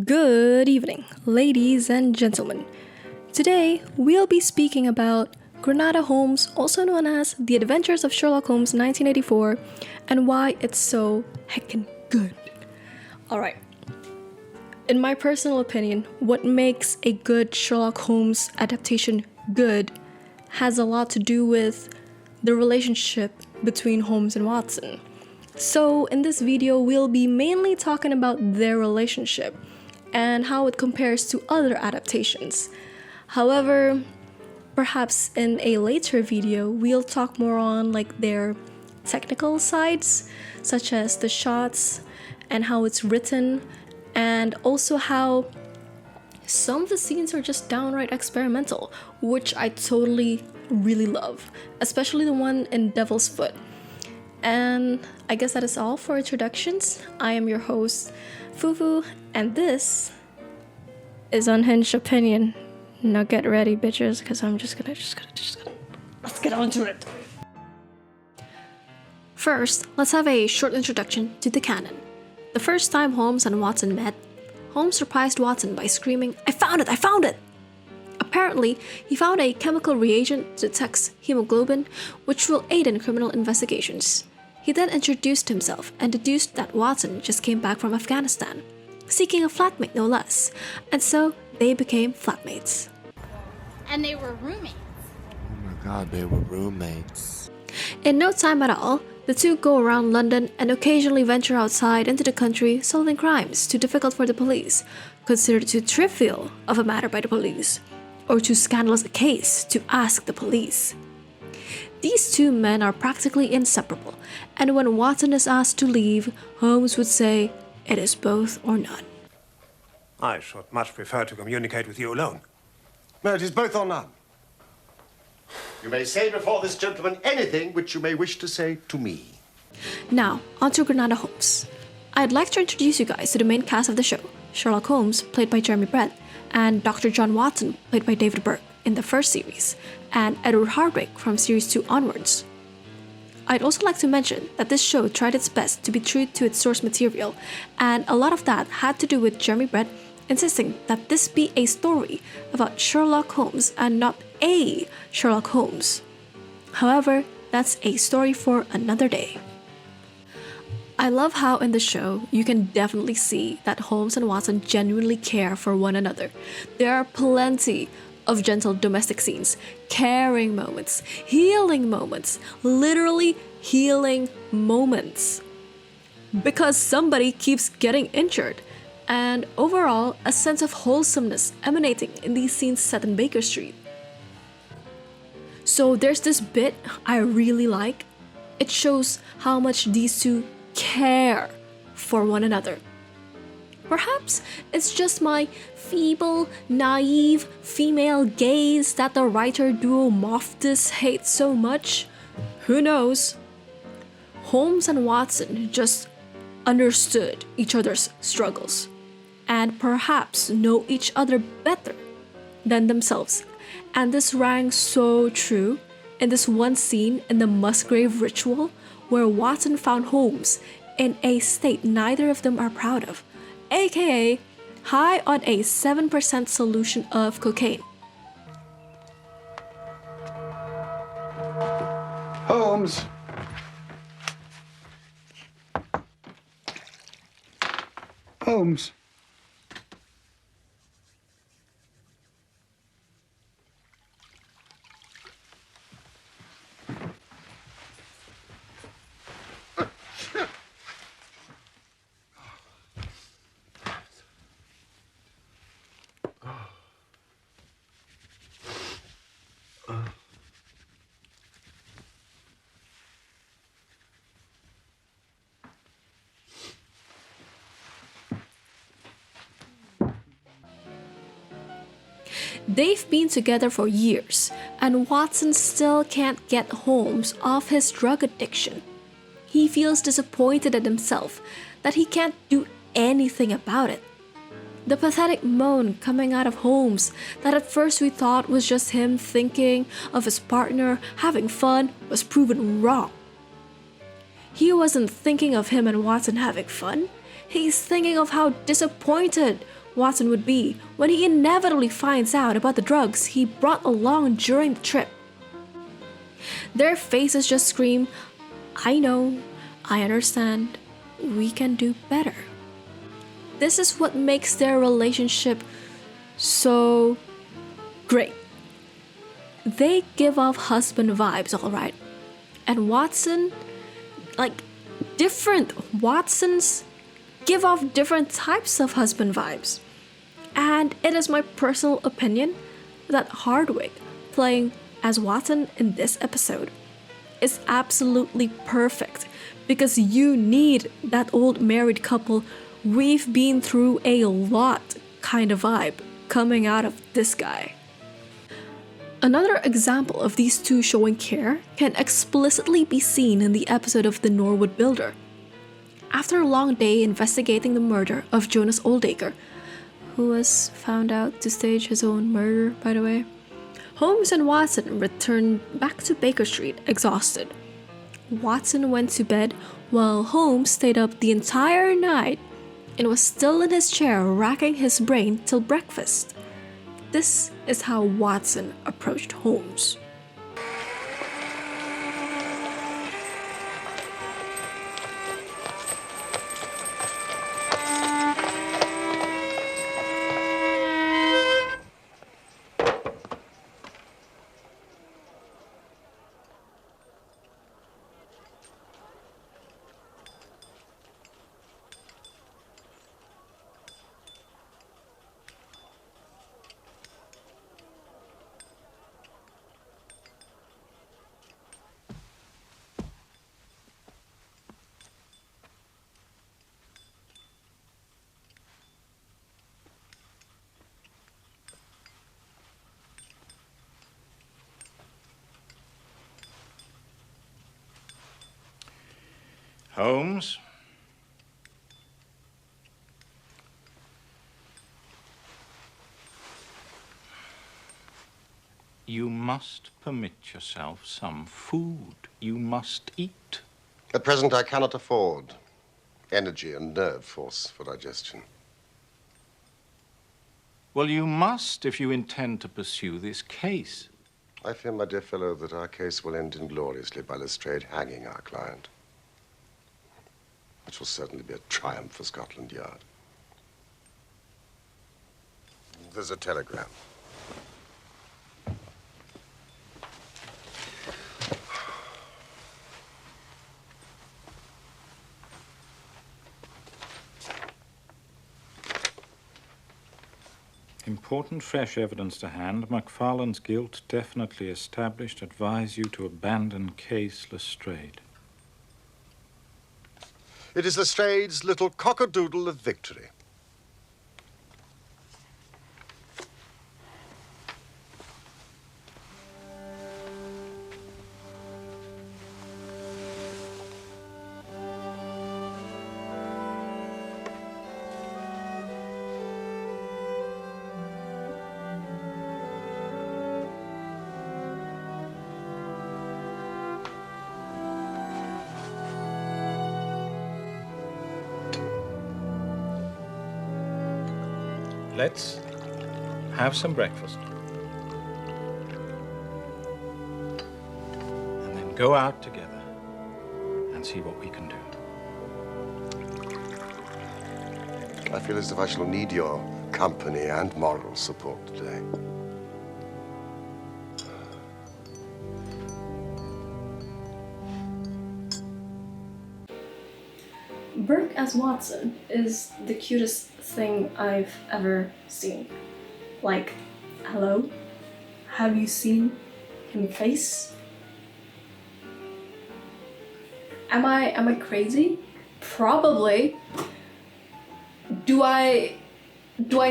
Good evening, ladies and gentlemen. Today, we'll be speaking about Granada Holmes, also known as The Adventures of Sherlock Holmes 1984, and why it's so heckin' good. Alright. In my personal opinion, what makes a good Sherlock Holmes adaptation good has a lot to do with the relationship between Holmes and Watson. So in this video, we'll be mainly talking about their relationship and how it compares to other adaptations. However, perhaps in a later video, we'll talk more on their technical sides, such as the shots and how it's written, and also how some of the scenes are just downright experimental, which I totally really love, especially the one in Devil's Foot. And I guess that is all for introductions. I am your host, Fufu, and this is Unhinged Opinion. Now get ready, bitches, because I'm just gonna let's get on to it. First, let's have a short introduction to the canon. The first time Holmes and Watson met, Holmes surprised Watson by screaming, "I found it! I found it!" Apparently, he found a chemical reagent that detects hemoglobin, which will aid in criminal investigations. He then introduced himself and deduced that Watson just came back from Afghanistan, seeking a flatmate no less, and so they became flatmates. And they were roommates. Oh my god, they were roommates. In no time at all, the two go around London and occasionally venture outside into the country solving crimes too difficult for the police, considered too trivial of a matter by the police, or too scandalous a case to ask the police. These two men are practically inseparable, and when Watson is asked to leave, Holmes would say, "It is both or none." I should much prefer to communicate with you alone. No, it is both or none. You may say before this gentleman anything which you may wish to say to me. Now, on to Granada Holmes. I'd like to introduce you guys to the main cast of the show: Sherlock Holmes, played by Jeremy Brett, and Dr. John Watson, played by David Burke in the first series, and Edward Hardwicke from series 2 onwards. I'd also like to mention that this show tried its best to be true to its source material, and a lot of that had to do with Jeremy Brett insisting that this be a story about Sherlock Holmes and not a Sherlock Holmes. However, that's a story for another day. I love how in the show you can definitely see that Holmes and Watson genuinely care for one another. There are plenty of gentle domestic scenes, caring moments, healing moments, literally healing moments, because somebody keeps getting injured, and overall a sense of wholesomeness emanating in these scenes set in Baker Street. So there's this bit I really like. It shows how much these two care for one another. Perhaps it's just my feeble, naive female gaze that the writer duo Moftis hates so much. Who knows? Holmes and Watson just understood each other's struggles, and perhaps know each other better than themselves. And this rang so true in this one scene in the Musgrave ritual, where Watson found Holmes in a state neither of them are proud of, aka high on a 7% solution of cocaine. Holmes. Holmes. They've been together for years, and Watson still can't get Holmes off his drug addiction. He feels disappointed at himself that he can't do anything about it. The pathetic moan coming out of Holmes that at first we thought was just him thinking of his partner having fun was proven wrong. He wasn't thinking of him and Watson having fun. He's thinking of how disappointed Watson would be when he inevitably finds out about the drugs he brought along during the trip. Their faces just scream, "I know, I understand, we can do better." This is what makes their relationship so great. They give off husband vibes, alright. And Watson, different Watsons give off different types of husband vibes. And it is my personal opinion that Hardwick, playing as Watson in this episode, is absolutely perfect, because you need that old married couple, we've been through a lot kind of vibe coming out of this guy. Another example of these two showing care can explicitly be seen in the episode of The Norwood Builder. After a long day investigating the murder of Jonas Oldacre, who was found out to stage his own murder, by the way, Holmes and Watson returned back to Baker Street exhausted. Watson went to bed while Holmes stayed up the entire night and was still in his chair racking his brain till breakfast. This is how Watson approached Holmes. Holmes? You must permit yourself some food. You must eat. At present, I cannot afford energy and nerve force for digestion. Well, you must if you intend to pursue this case. I fear, my dear fellow, that our case will end ingloriously by Lestrade hanging our client, which will certainly be a triumph for Scotland Yard. There's a telegram. Important fresh evidence to hand. MacFarlane's guilt definitely established. Advise you to abandon case Lestrade. It is Lestrade's little cockadoodle of victory. Let's have some breakfast. And then go out together and see what we can do. I feel as if I shall need your company and moral support today. Burke as Watson is the cutest thing I've ever seen. Like, hello? Have you seen him face? Am I crazy? Probably. Do I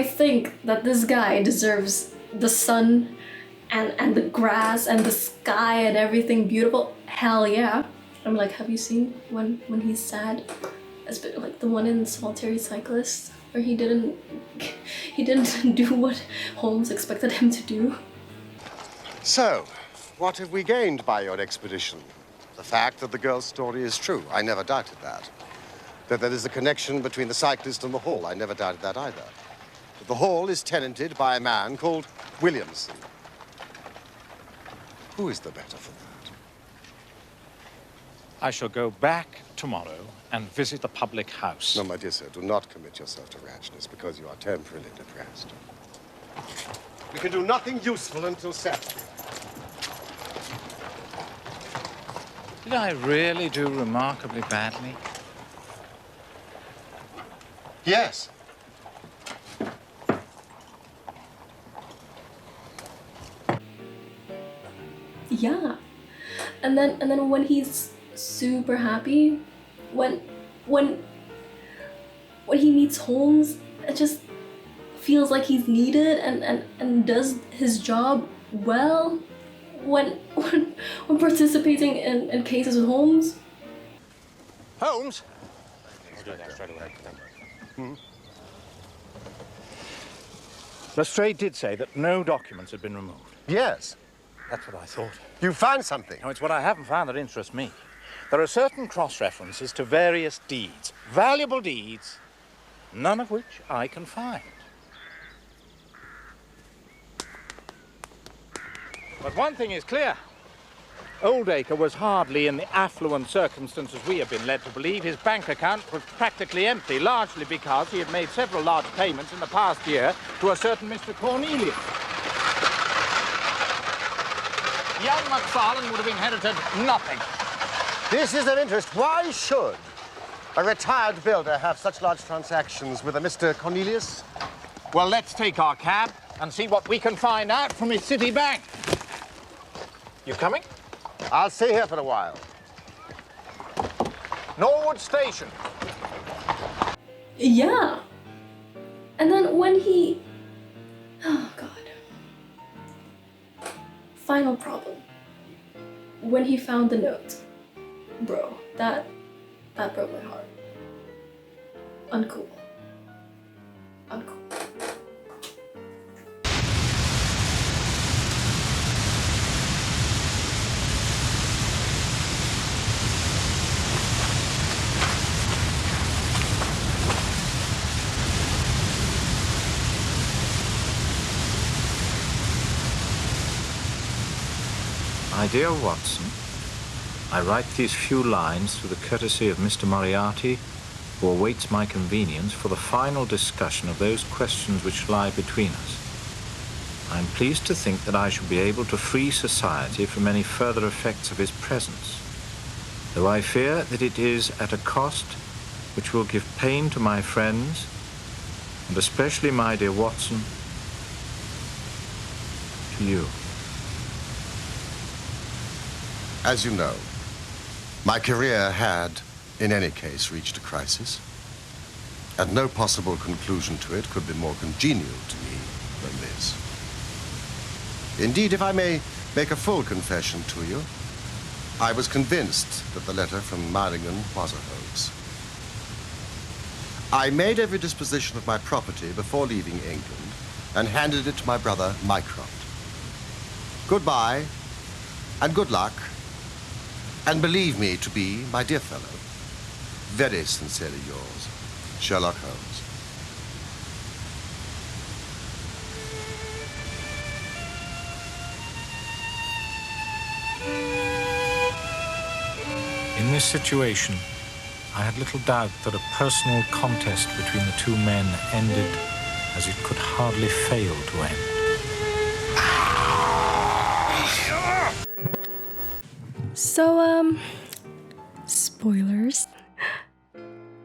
think that this guy deserves the sun and the grass and the sky and everything beautiful? Hell yeah. I'm like, have you seen when he's sad? It's like the one in Solitary Cyclist, where he didn't do what Holmes expected him to do. So, what have we gained by your expedition? The fact that the girl's story is true. I never doubted that. That there is a connection between the cyclist and the hall. I never doubted that either. The hall is tenanted by a man called Williamson. Who is the better for that? I shall go back tomorrow and visit the public house. No, my dear sir, do not commit yourself to rashness because you are temporarily depressed. We can do nothing useful until Saturday. Did I really do remarkably badly? Yes. Yeah. And then when he's super happy, when he meets Holmes, it just feels like he's needed and does his job well when participating in cases with Holmes. Holmes? Lestrade did say that no documents had been removed. Yes. That's what I thought. You found something. No, it's what I haven't found that interests me. There are certain cross-references to various deeds, valuable deeds, none of which I can find. But one thing is clear. Oldacre was hardly in the affluent circumstances we have been led to believe. His bank account was practically empty, largely because he had made several large payments in the past year to a certain Mr. Cornelius. Young MacFarlane would have inherited nothing. This is of interest. Why should a retired builder have such large transactions with a Mr. Cornelius? Well, let's take our cab and see what we can find out from his city bank. You coming? I'll stay here for a while. Norwood Station. Yeah. And then when he... Oh, God. Final problem. When he found the note. Bro, that broke my heart. Uncool. Uncool. My dear Watson, I write these few lines through the courtesy of Mr. Moriarty, who awaits my convenience for the final discussion of those questions which lie between us. I am pleased to think that I shall be able to free society from any further effects of his presence, though I fear that it is at a cost which will give pain to my friends, and especially, my dear Watson, to you. As you know, my career had, in any case, reached a crisis, and no possible conclusion to it could be more congenial to me than this. Indeed, if I may make a full confession to you, I was convinced that the letter from Meiringen was a hoax. I made every disposition of my property before leaving England and handed it to my brother, Mycroft. Goodbye, and good luck. And believe me to be, my dear fellow, very sincerely yours, Sherlock Holmes. In this situation, I had little doubt that a personal contest between the two men ended as it could hardly fail to end. So, spoilers.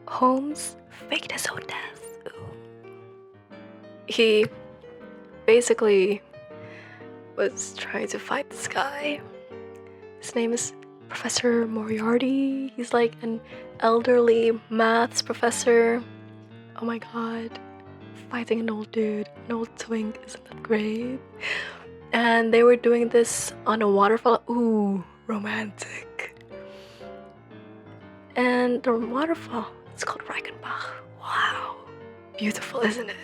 Holmes faked his own death. Ooh. He basically was trying to fight this guy. His name is Professor Moriarty. He's like an elderly maths professor. Oh my god. Fighting an old dude, an old twink, isn't that great? And they were doing this on a waterfall. Ooh, romantic. And the waterfall, it's called Reichenbach. Wow. Beautiful, isn't it?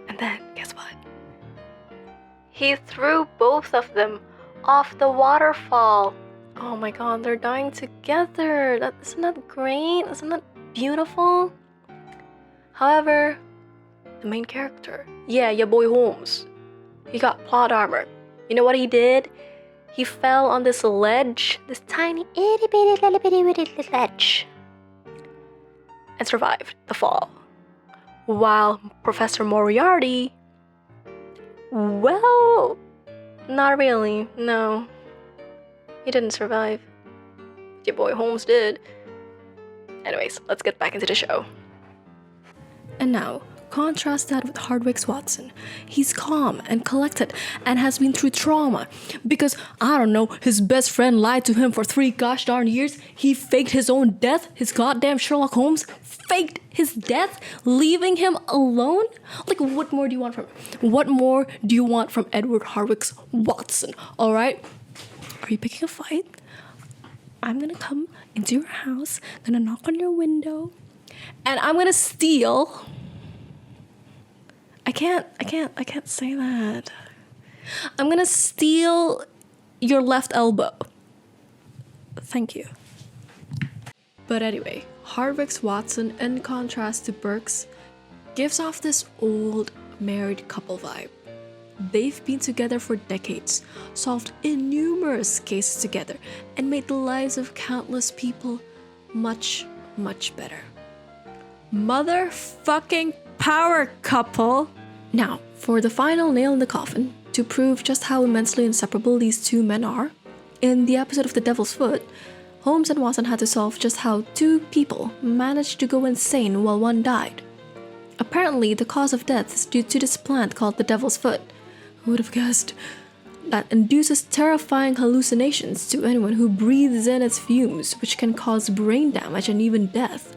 And then, guess what? He threw both of them off the waterfall. Oh my god, they're dying together. Isn't that great? Isn't that beautiful? However, The main character. Yeah, your boy Holmes. He got plot armor. You know what he did? He fell on this ledge, this tiny itty bitty ledge, and survived the fall. While Professor Moriarty, well, not really, no. He didn't survive. Your boy Holmes did. Anyways, let's get back into the show. And now, contrast that with Hardwick's Watson. He's calm and collected and has been through trauma because, I don't know, his best friend lied to him for 3 gosh darn years. He faked his own death. His goddamn Sherlock Holmes faked his death, leaving him alone. Like, what more do you want from him? What more do you want from Edward Hardwick's Watson? All right? Are you picking a fight? I'm gonna come into your house, gonna knock on your window, and I'm gonna steal. I can't say that. I'm gonna steal your left elbow. Thank you. But anyway, Hardwick's Watson, in contrast to Burke's, gives off this old married couple vibe. They've been together for decades, solved numerous cases together, and made the lives of countless people much, much better. Motherfucking power couple! Now, for the final nail in the coffin, to prove just how immensely inseparable these two men are, in the episode of The Devil's Foot, Holmes and Watson had to solve just how 2 people managed to go insane while one died. Apparently, the cause of death is due to this plant called the Devil's Foot. Who would have guessed? That induces terrifying hallucinations to anyone who breathes in its fumes, which can cause brain damage and even death.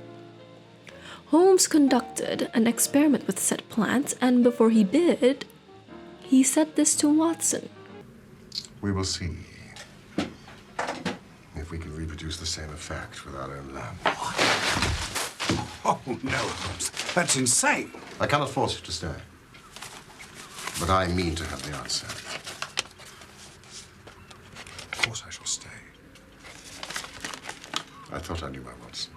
Holmes conducted an experiment with said plant, and before he did, he said this to Watson. We will see if we can reproduce the same effect with our own lamp. Oh, no, Holmes. That's insane. I cannot force you to stay, but I mean to have the answer. Of course I shall stay. I thought I knew my Watson.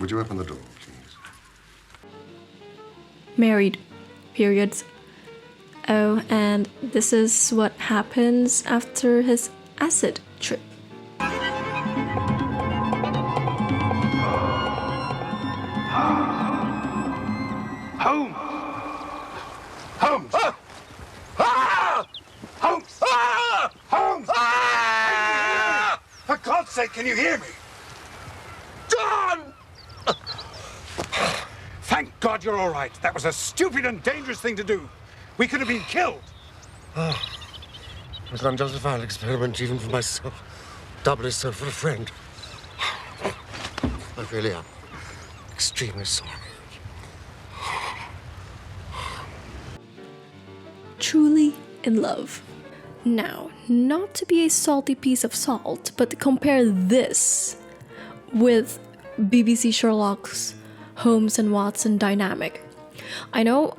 Would you open the door, please? Married. Periods. Oh, and this is what happens after his acid trip. Holmes! Holmes! Ah! Ah! Holmes! Ah! Holmes! Ah! For God's sake, can you hear me? John! Thank God you're all right. That was a stupid and dangerous thing to do. We could have been killed. It was an unjustified experiment, even for myself. Doubly so for a friend. I really am extremely sorry. Truly in love. Now, not to be a salty piece of salt, but compare this with BBC Sherlock's Holmes and Watson dynamic. I know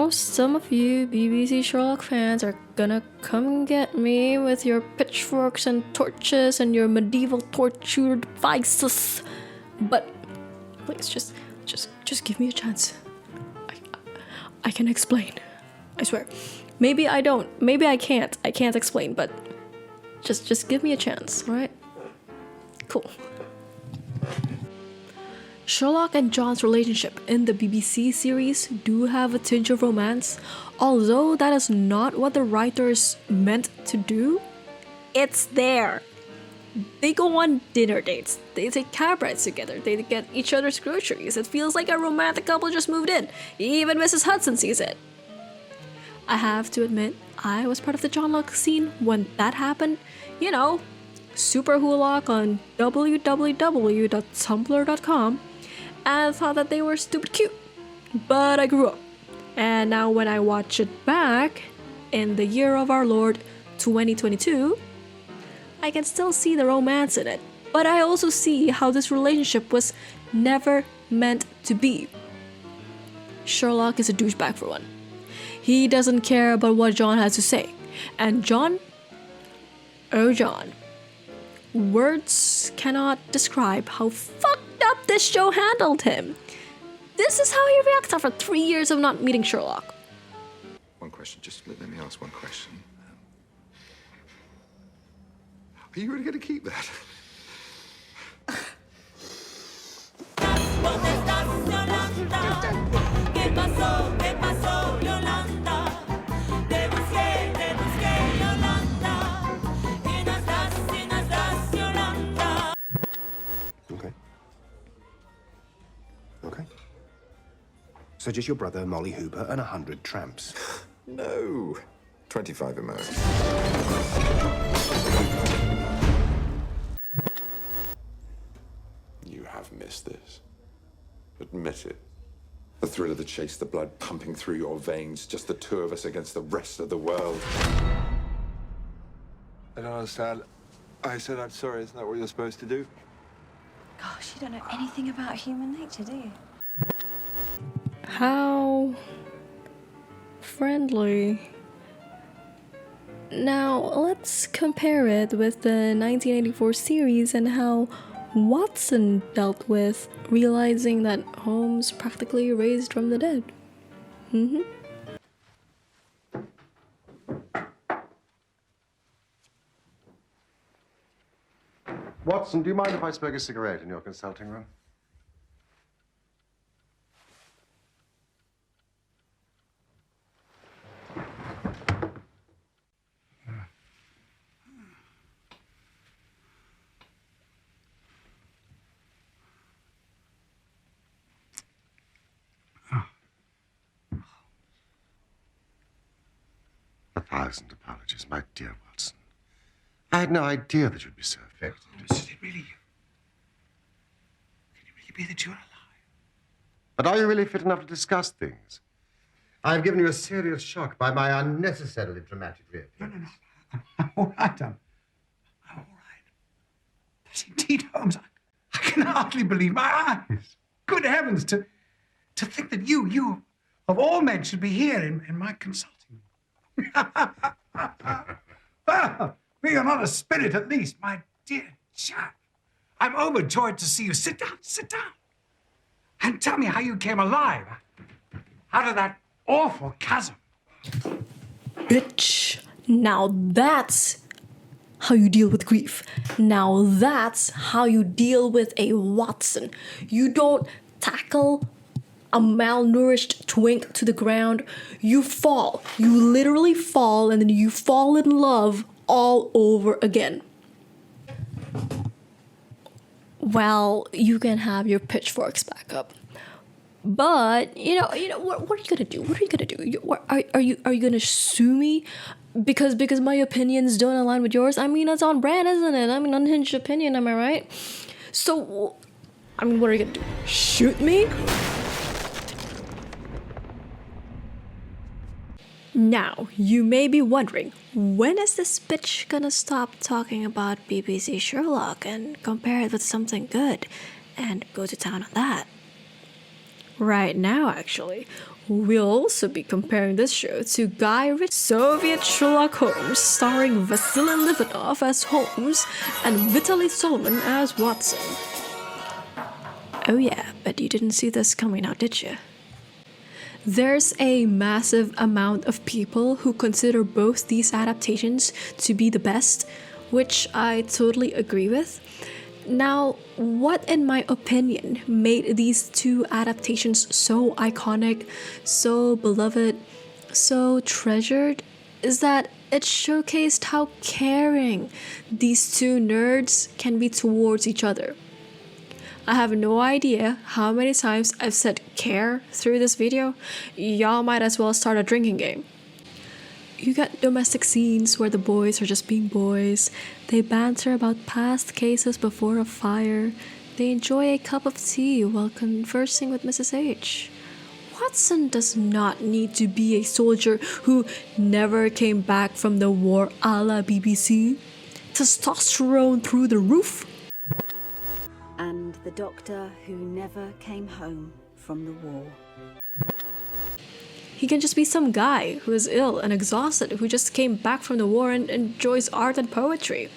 some of you BBC Sherlock fans are gonna come get me with your pitchforks and torches and your medieval torture devices, but please just give me a chance. I can explain. I swear. Maybe I don't. Maybe I can't. I can't explain, but just give me a chance, alright? Cool. Sherlock and John's relationship in the BBC series do have a tinge of romance, although that is not what the writers meant to do. It's there. They go on dinner dates, they take cab rides together, they get each other's groceries. It feels like a romantic couple just moved in. Even Mrs. Hudson sees it. I have to admit, I was part of the John Locke scene when that happened. You know, super hulock on www.tumblr.com, and thought that they were stupid cute. But I grew up, and now when I watch it back in the year of our Lord 2022, I can still see the romance in it, but I also see how this relationship was never meant to be. Sherlock is a douchebag for one. He doesn't care about what John has to say. And John, oh John, words cannot describe how fucked up this show handled him. This is how he reacts after 3 years of not meeting Sherlock. One question, just let me ask one question. Are you really going to keep that? Okay. Okay. So just your brother, Molly Hooper, and 100 tramps. No. 25 at most. You have missed this. Admit it. The thrill of the chase, the blood pumping through your veins, just the two of us against the rest of the world. I don't understand. I said I'm sorry. Isn't that what you're supposed to do? Gosh, you don't know anything about human nature, do you? How friendly. Now, let's compare it with the 1984 series and how Watson dealt with realizing that Holmes practically raised from the dead. Watson, do you mind if I smoke a cigarette in your consulting room? A thousand apologies, my dear Watson. I had no idea that you'd be so affected. Is it really you? Can it really be that you're alive? But are you really fit enough to discuss things? I've given you a serious shock by my unnecessarily dramatic reappearance. No. I'm all right. I'm all right. But indeed, Holmes, I can hardly believe my eyes. Good heavens, to think that you, of all men, should be here in my consulting room. Well, you're not a spirit, at least, my dear chap. I'm overjoyed to see you. Sit down. And tell me how you came alive out of that awful chasm. Bitch. Now that's how you deal with grief. Now that's how you deal with a Watson. You don't tackle a malnourished twink to the ground. You fall. You literally fall, and then you fall in love all over again. Well, you can have your pitchforks back up. But you know what are you gonna do? What are you gonna do? Are you gonna sue me because my opinions don't align with yours? I mean, it's on brand, isn't it? I mean, unhinged opinion. Am I right? So, I mean, what are you gonna do? Shoot me? Now, you may be wondering, when is this bitch gonna stop talking about BBC Sherlock and compare it with something good and go to town on that? Right now, actually. We'll also be comparing this show to Guy Ritchie's Soviet Sherlock Holmes, starring Vasily Livanov as Holmes and Vitaly Solomon as Watson. Oh yeah, but you didn't see this coming now, did you? There's a massive amount of people who consider both these adaptations to be the best, which I totally agree with. Now, what in my opinion made these two adaptations so iconic, so beloved, so treasured, is that it showcased how caring these two nerds can be towards each other. I have no idea how many times I've said care through this video. Y'all might as well start a drinking game. You get domestic scenes where the boys are just being boys. They banter about past cases before a fire. They enjoy a cup of tea while conversing with Mrs. H. Watson does not need to be a soldier who never came back from the war a la BBC. Testosterone through the roof. And the doctor who never came home from the war. He can just be some guy who is ill and exhausted who just came back from the war and enjoys art and poetry.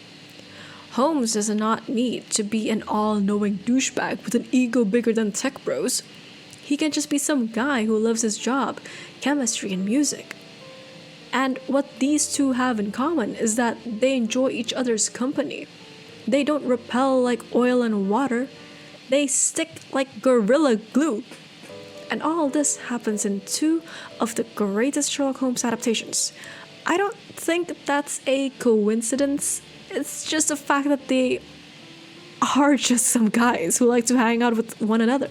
Holmes does not need to be an all-knowing douchebag with an ego bigger than tech bros. He can just be some guy who loves his job, chemistry and music. And what these two have in common is that they enjoy each other's company. They don't repel like oil and water. They stick like gorilla glue. And all this happens in two of the greatest Sherlock Holmes adaptations. I don't think that's a coincidence. It's just the fact that they are just some guys who like to hang out with one another.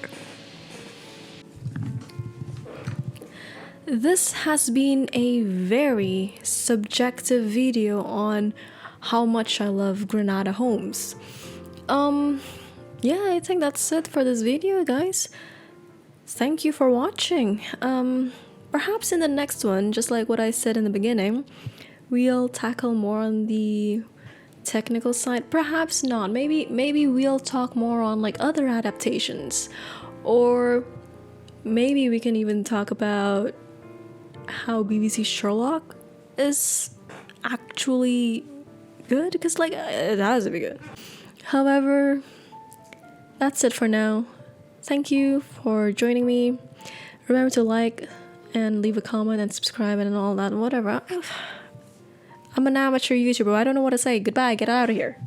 This has been a very subjective video on how much I love Granada Holmes. Yeah, I think that's it for this video, guys. Thank you for watching. Perhaps in the next one, just like what I said in the beginning, we'll tackle more on the technical side. Perhaps not. Maybe we'll talk more on like other adaptations, or maybe we can even talk about how BBC Sherlock is actually good, because like it has to be good. However, that's it for now. Thank you for joining me. Remember to like and leave a comment and subscribe and all that, whatever. I'm an amateur YouTuber. I don't know what to say. Goodbye. Get out of here.